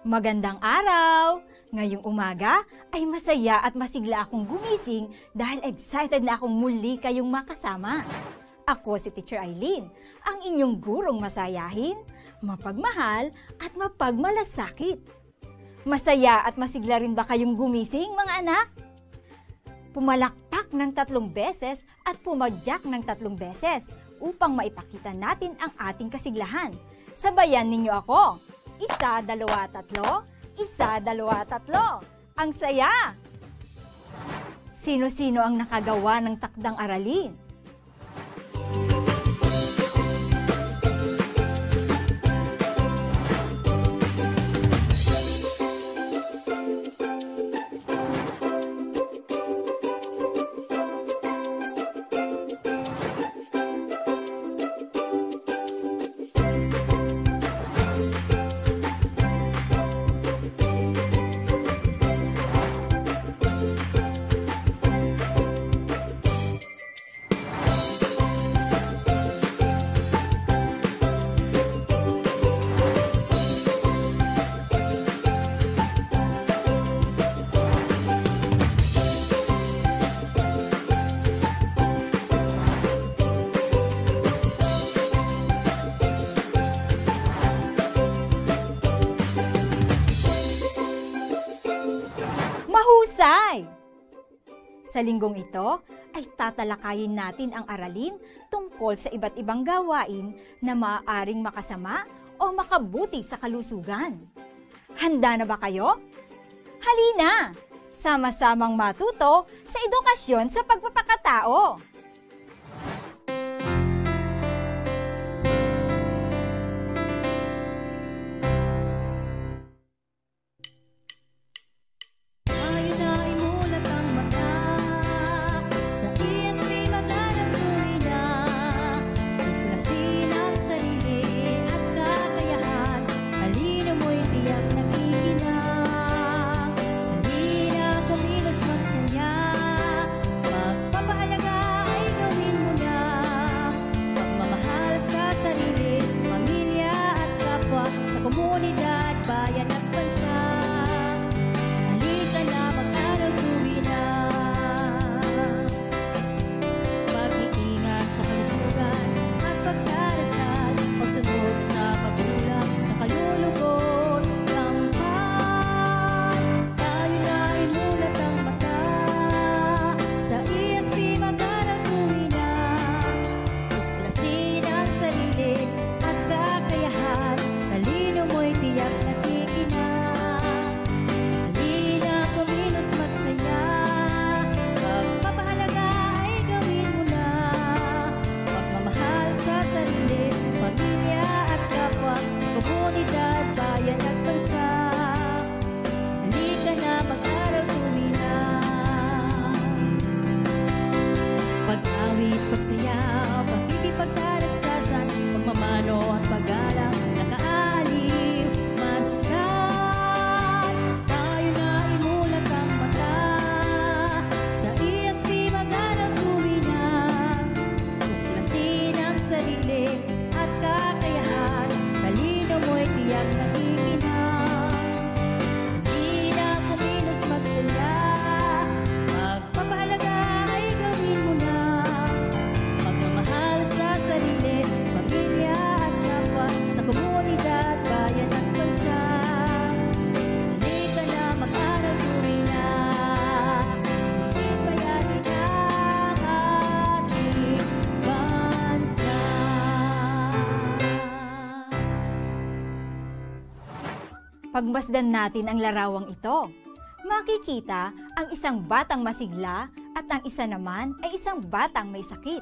Magandang araw! Ngayong umaga ay masaya at masigla akong gumising dahil excited na akong muli kayong makasama. Ako si Teacher Eileen, ang inyong gurong masayahin, mapagmahal at mapagmalasakit. Masaya at masigla rin ba kayong gumising mga anak? Pumalakpak ng 3 beses at pumadyak ng 3 beses upang maipakita natin ang ating kasiglahan. Sabayan ninyo ako! 1, 2, 3. 1, 2, 3. Ang saya! Sino-sino ang nakagawa ng takdang aralin? Mahusay! Sa linggong ito ay tatalakayin natin ang aralin tungkol sa iba't ibang gawain na maaaring makasama o makabuti sa kalusugan. Handa na ba kayo? Halina! Sama-samang matuto sa edukasyon sa pagpapakatao. Komunidad, bayan at bansa, halika na mag-aral tuloy na. Pag-iingat sa kalusugan at pagdarasal, pagsunod sa magulang na kalulugod ng tayo na imulat ang mata. Sa ESP mag-aral tuloy na, tuklasin ang sarili at kakayahan. Talino mo'y tiyak na tikinang. Halina, kumilos magsaya. Pagpapahalaga ay gawin mo na. Pagmamahal sa sarili, pamilya at kapwa, komunidad, bayan at bansa. Halika na, mag-aral tuloy na. Pag-awit, pagsayaw, pagkikipagdarastasan, pagmamano at paggalang, nakaaliw, masdan. Tayo na imulat ang mata. Sa ESP mag-aral tuloy na. Tuklasin ang sarili at kakayahan. Talino mo'y tiyak na tikinang. Halina, kumilos magsaya. Pagpapahalaga ay gawin mo na. Pagmamahal sa sarili, pamilya at kapwa, sa komunidad, bayan at bansa. Halika na, mag-aral tuloy na. Hindi bayanin ang ating bansa. Pagmasdan natin ang larawang ito, makikita ang isang batang masigla at ang isa naman ay isang batang may sakit.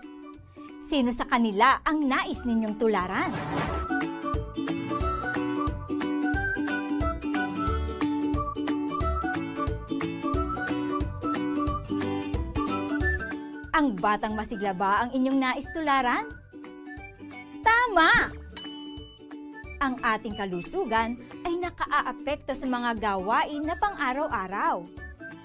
Sino sa kanila ang nais ninyong tularan? Ang batang masigla ba ang inyong nais tularan? Tama! Ang ating kalusugan ay nakaaapekto sa mga gawain na pang-araw-araw.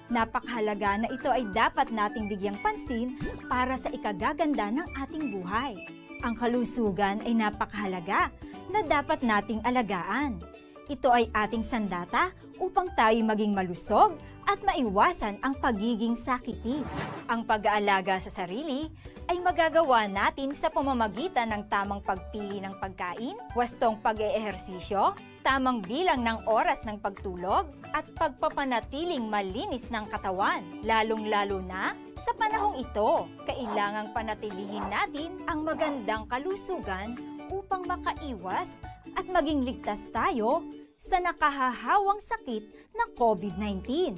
Napakahalaga na ito ay dapat nating bigyang pansin para sa ikagaganda ng ating buhay. Ang kalusugan ay napakahalaga na dapat nating alagaan. Ito ay ating sandata upang tayo maging malusog at maiwasan ang pagiging sakiti. Ang pag-aalaga sa sarili ay magagawa natin sa pamamagitan ng tamang pagpili ng pagkain, wastong pag-eehersisyo, tamang bilang ng oras ng pagtulog, at pagpapanatiling malinis ng katawan. Lalong-lalo na sa panahong ito, kailangang panatilihin natin ang magandang kalusugan upang makaiwas at maging ligtas tayo sa nakahahawang sakit na COVID-19.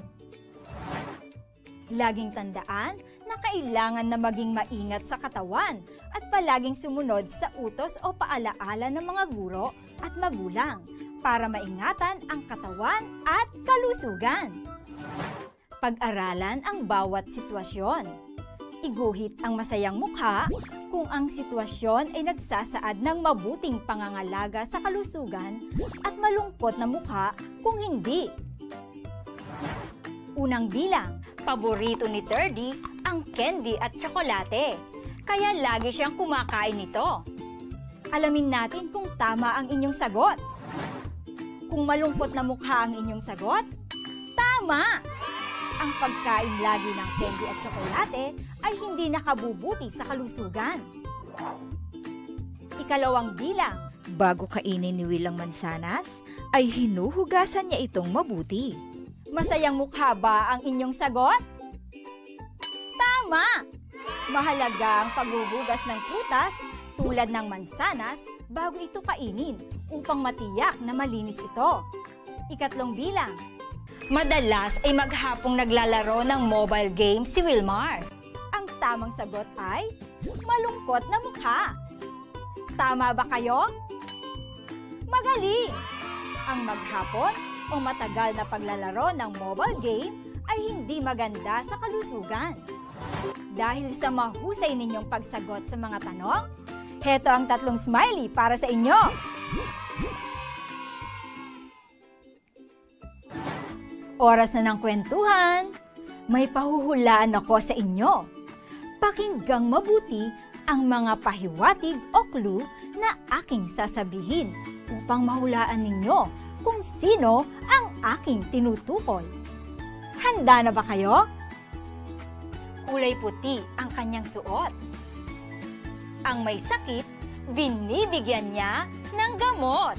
Laging tandaan na kailangan na maging maingat sa katawan at palaging sumunod sa utos o paalaala ng mga guro at magulang para maingatan ang katawan at kalusugan. Pag-aralan ang bawat sitwasyon. Iguhit ang masayang mukha kung ang sitwasyon ay nagsasaad ng mabuting pangangalaga sa kalusugan at malungkot na mukha kung hindi. Unang bilang, paborito ni Terdy ang candy at tsokolate, kaya lagi siyang kumakain nito. Alamin natin kung tama ang inyong sagot. Kung malungkot na mukha ang inyong sagot, tama! Ang pagkain lagi ng candy at tsokolate ay hindi nakabubuti sa kalusugan. Ikalawang bilang, bago kainin ni Will ang mansanas, ay hinuhugasan niya itong mabuti. Masayang mukha ba ang inyong sagot? Tama! Mahalaga ang paghuhugas ng prutas tulad ng mansanas bago ito kainin upang matiyak na malinis ito. Ikatlong bilang, madalas ay maghapong naglalaro ng mobile game si Wilmar. Ang tamang sagot ay malungkot na mukha. Tama ba kayo? Magaling! Ang maghapon o matagal na paglalaro ng mobile game ay hindi maganda sa kalusugan. Dahil sa mahusay ninyong pagsagot sa mga tanong, heto ang 3 smiley para sa inyo. Oras na ng kwentuhan. May pahuhulaan ako sa inyo. Pakinggang mabuti ang mga pahiwatig o clue na aking sasabihin upang mahulaan ninyo kung sino ang aking tinutukoy. Handa na ba kayo? Kulay puti ang kanyang suot. Ang may sakit, binibigyan niya ng gamot.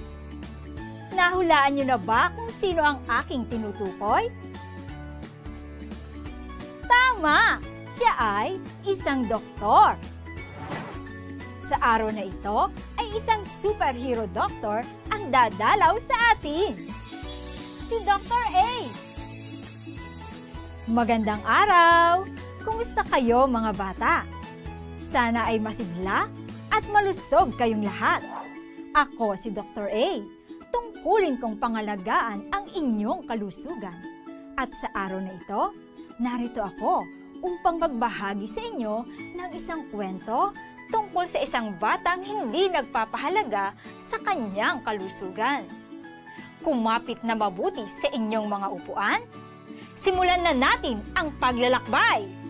Nahulaan niyo na ba kung sino ang aking tinutukoy? Tama! Siya ay isang doktor. Sa araw na ito ay isang superhero doctor ang dadalaw sa atin. Si Dr. A. Magandang araw! Kumusta kayo mga bata? Sana ay masigla at malusog kayong lahat. Ako si Dr. A. Tungkulin kong pangalagaan ang inyong kalusugan. At sa araw na ito, narito ako upang magbahagi sa inyo ng isang kwento tungkol sa isang batang hindi nagpapahalaga sa kanyang kalusugan. Kumapit na mabuti sa inyong mga upuan. Simulan na natin ang paglalakbay!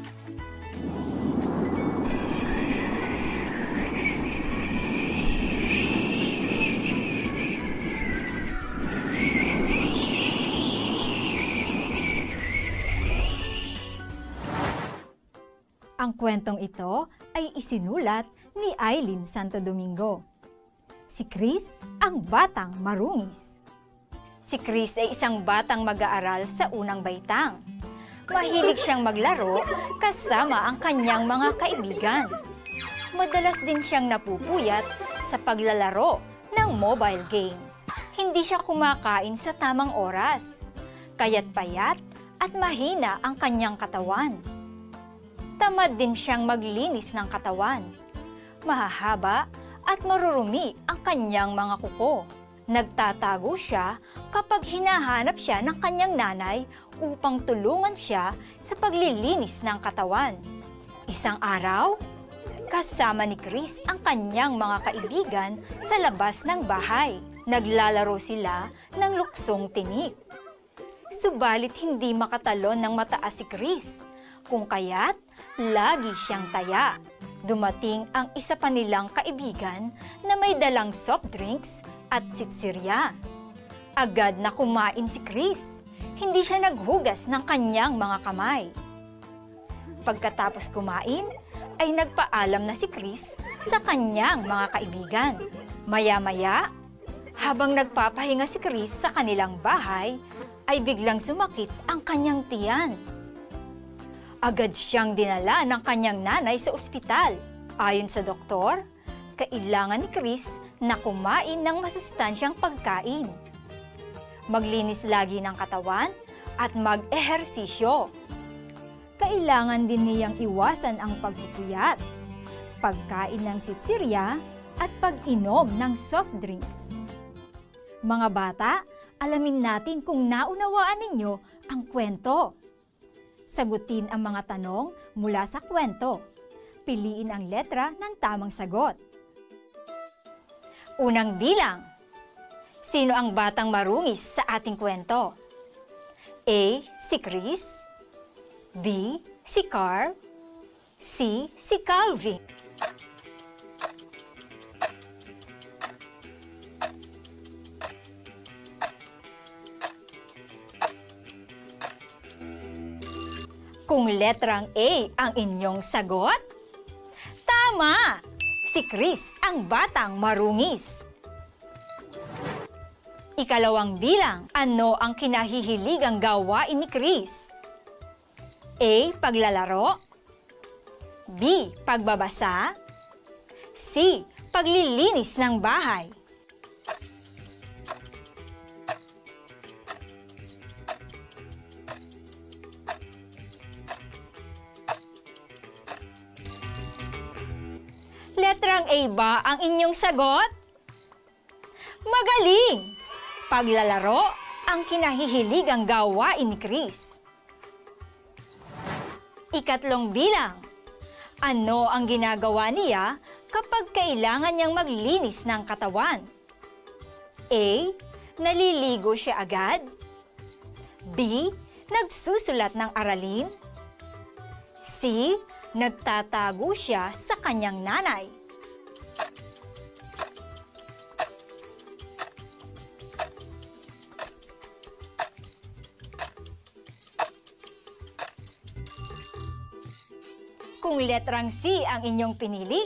Ang kwentong ito ay isinulat ni Eileen Santo Domingo. Si Chris ang batang marungis. Si Chris ay isang batang mag-aaral sa unang baitang. Mahilig siyang maglaro kasama ang kanyang mga kaibigan. Madalas din siyang napupuyat sa paglalaro ng mobile games. Hindi siya kumakain sa tamang oras. Kaya't payat at mahina ang kanyang katawan. Tamad din siyang maglinis ng katawan. Mahahaba at marurumi ang kanyang mga kuko. Nagtatago siya kapag hinahanap siya ng kanyang nanay upang tulungan siya sa paglilinis ng katawan. Isang araw, kasama ni Chris ang kanyang mga kaibigan sa labas ng bahay. Naglalaro sila ng luksong tinik. Subalit hindi makatalon ng mataas si Chris, kung kaya't lagi siyang taya. Dumating ang isa pa nilang kaibigan na may dalang soft drinks at sitsirya. Agad na kumain si Chris. Hindi siya naghugas ng kanyang mga kamay. Pagkatapos kumain, ay nagpaalam na si Chris sa kanyang mga kaibigan. Maya-maya, habang nagpapahinga si Chris sa kanilang bahay, ay biglang sumakit ang kanyang tiyan. Agad siyang dinala ng kanyang nanay sa ospital. Ayon sa doktor, kailangan ni Chris na kumain ng masustansyang pagkain, maglinis lagi ng katawan at mag-ehersisyo. Kailangan din niyang iwasan ang pagpupuyat, pagkain ng sitsirya at pag-inom ng soft drinks. Mga bata, alamin natin kung naunawaan ninyo ang kwento. Sagutin ang mga tanong mula sa kwento. Piliin ang letra ng tamang sagot. Unang bilang. Sino ang batang marungis sa ating kwento? A. Si Chris. B. Si Carl. C. Si Calvin. Kung letrang A ang inyong sagot, tama! Si Chris ang batang marungis. Ikalawang bilang, ano ang kinahihiligang gawain ni Chris? A. Paglalaro. B. Pagbabasa. C. Paglilinis ng bahay. Letrang A ba ang inyong sagot? Magaling! Paglalaro ang kinahihiligang gawain ni Chris. Ikatlong bilang, ano ang ginagawa niya kapag kailangan niyang maglinis ng katawan? A. Naliligo siya agad. B. Nagsusulat ng aralin. C. Nagtatago siya sa kanyang nanay. Kung letrang C ang inyong pinili,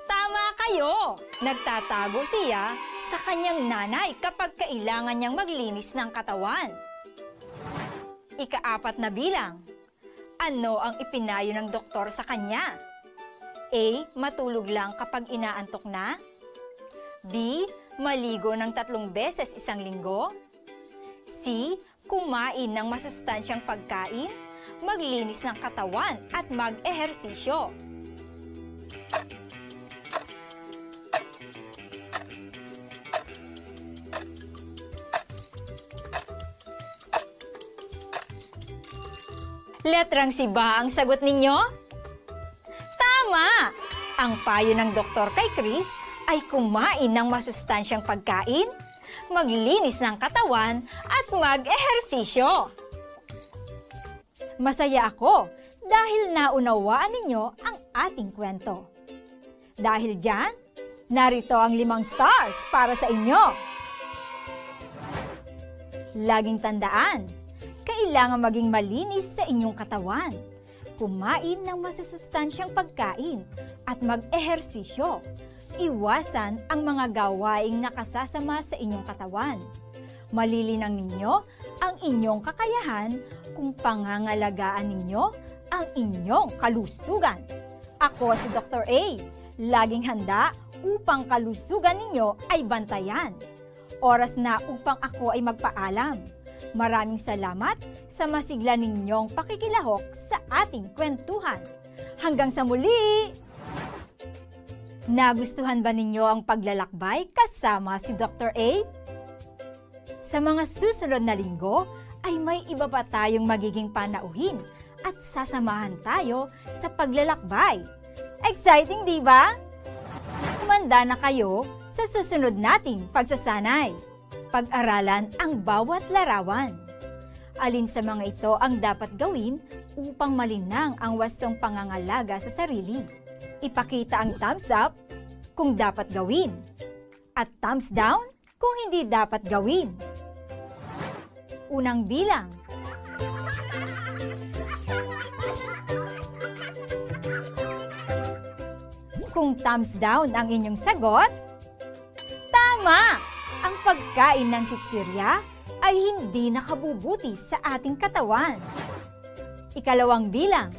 tama kayo! Nagtatago siya sa kanyang nanay kapag kailangan niyang maglinis ng katawan. Ikaapat na bilang, ano ang ipinayo ng doktor sa kanya? A. Matulog lang kapag inaantok na. B. Maligo ng 3 beses isang linggo. C. Kumain ng masustansyang pagkain, maglinis ng katawan at mag-ehersisyo. Letrang C ba ang sagot ninyo? Tama! Ang payo ng doktor kay Chris ay kumain ng masustansyang pagkain, maglinis ng katawan at mag-ehersisyo. Masaya ako dahil naunawaan ninyo ang ating kwento. Dahil dyan, narito ang 5 stars para sa inyo. Laging tandaan, kailangan maging malinis sa inyong katawan, kumain ng masusustansyang pagkain at mag-ehersisyo. Iwasan ang mga gawaing nakasasama sa inyong katawan. Malilinang ninyo ang inyong kakayahan kung pangangalagaan ninyo ang inyong kalusugan. Ako si Dr. A, laging handa upang kalusugan ninyo ay bantayan. Oras na upang ako ay magpaalam. Maraming salamat sa masigla ninyong pakikilahok sa ating kwentuhan. Hanggang sa muli! Nagustuhan ba ninyo ang paglalakbay kasama si Dr. A? Sa mga susunod na linggo ay may iba pa tayong magiging panauhin at sasamahan tayo sa paglalakbay. Exciting, di ba? Kumanda na kayo sa susunod nating pagsasanay. Pag-aralan ang bawat larawan. Alin sa mga ito ang dapat gawin upang malinang ang wastong pangangalaga sa sarili? Ipakita ang thumbs up kung dapat gawin at thumbs down kung hindi dapat gawin. Unang bilang. Kung thumbs down ang inyong sagot, tama! Ang pagkain ng sitsirya ay hindi nakabubuti sa ating katawan. Ikalawang bilang.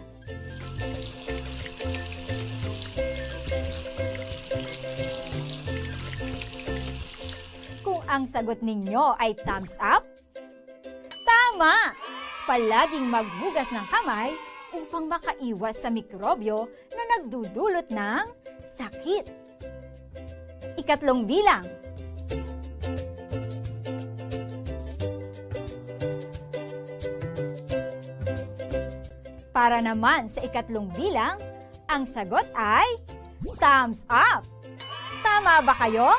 Kung ang sagot ninyo ay thumbs up, tama! Palaging maghugas ng kamay upang makaiwas sa mikrobyo na nagdudulot ng sakit. Ikatlong bilang. Para naman sa ikatlong bilang, ang sagot ay thumbs up. Tama ba kayo?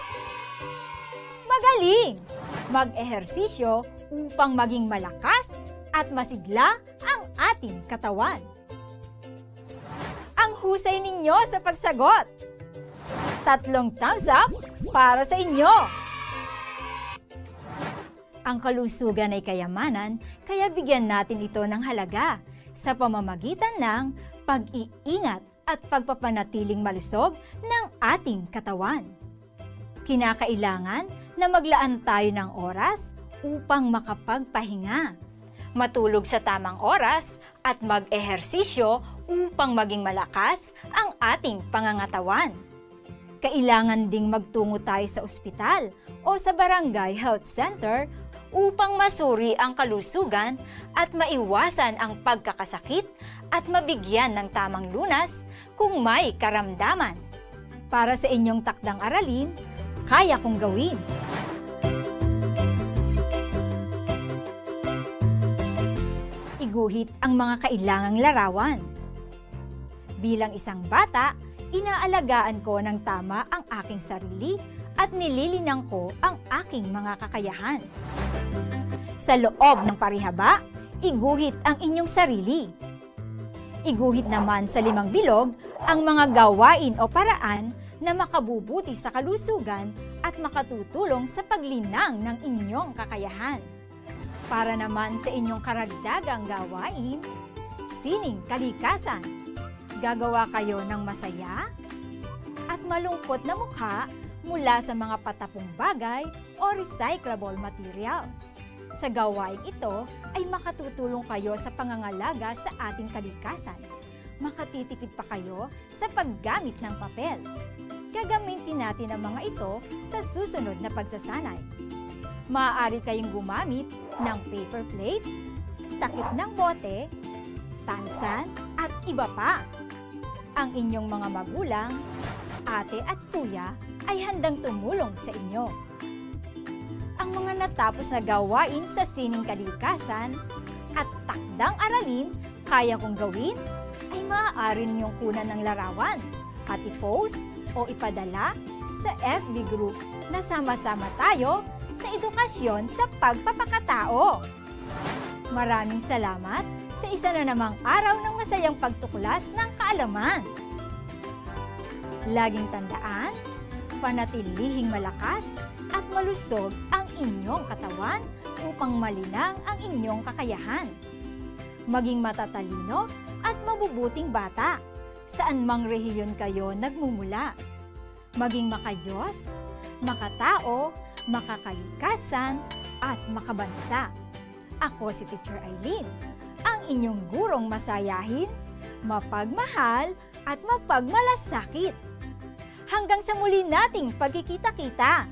Magaling! Mag-ehersisyo upang maging malakas at masigla ang ating katawan. Ang husay ninyo sa pagsagot. 3 thumbs up para sa inyo. Ang kalusugan ay kayamanan, kaya bigyan natin ito ng halaga sa pamamagitan ng pag-iingat at pagpapanatiling malusog ng ating katawan. Kinakailangan na maglaan tayo ng oras upang makapagpahinga, matulog sa tamang oras at mag-ehersisyo upang maging malakas ang ating pangangatawan. Kailangan ding magtungo tayo sa ospital o sa barangay health center upang masuri ang kalusugan at maiwasan ang pagkakasakit at mabigyan ng tamang lunas kung may karamdaman. Para sa inyong takdang aralin, kaya kong gawin. Iguhit ang mga kailangang larawan. Bilang isang bata, inaalagaan ko ng tama ang aking sarili at nililinang ko ang aking mga kakayahan. Sa loob ng parihaba, iguhit ang inyong sarili. Iguhit naman sa 5 bilog ang mga gawain o paraan na makabubuti sa kalusugan at makatutulong sa paglinang ng inyong kakayahan. Para naman sa inyong karagdagang gawain, sining kalikasan. Gagawa kayo ng masaya at malungkot na mukha mula sa mga patapong bagay o recyclable materials. Sa gawain ito ay makatutulong kayo sa pangangalaga sa ating kalikasan. Makatitipid pa kayo sa paggamit ng papel. Gagamitin natin ang mga ito sa susunod na pagsasanay. Maaari kayong gumamit ng paper plate, takip ng bote, tansan at iba pa. Ang inyong mga magulang, ate at kuya ay handang tumulong sa inyo. Ang mga natapos na gawain sa sining kalikasan at takdang aralin kaya kong gawin ay maaari ninyong kunan ng larawan at i-post o ipadala sa FB group na sama-sama tayo sa edukasyon sa pagpapakatao. Maraming salamat sa isa na namang araw ng masayang pagtuklas ng kaalaman. Laging tandaan, panatilihing malakas at malusog ang inyong katawan upang malinang ang inyong kakayahan. Maging matatalino at mabubuting bata, saan mang rehiyon kayo nagmumula. Maging makadiyos, makatao, makakalikasan at makabansa. Ako si Teacher Aileen, ang inyong gurong masayahin, mapagmahal at mapagmalasakit. Hanggang sa muli nating pagkikita-kita.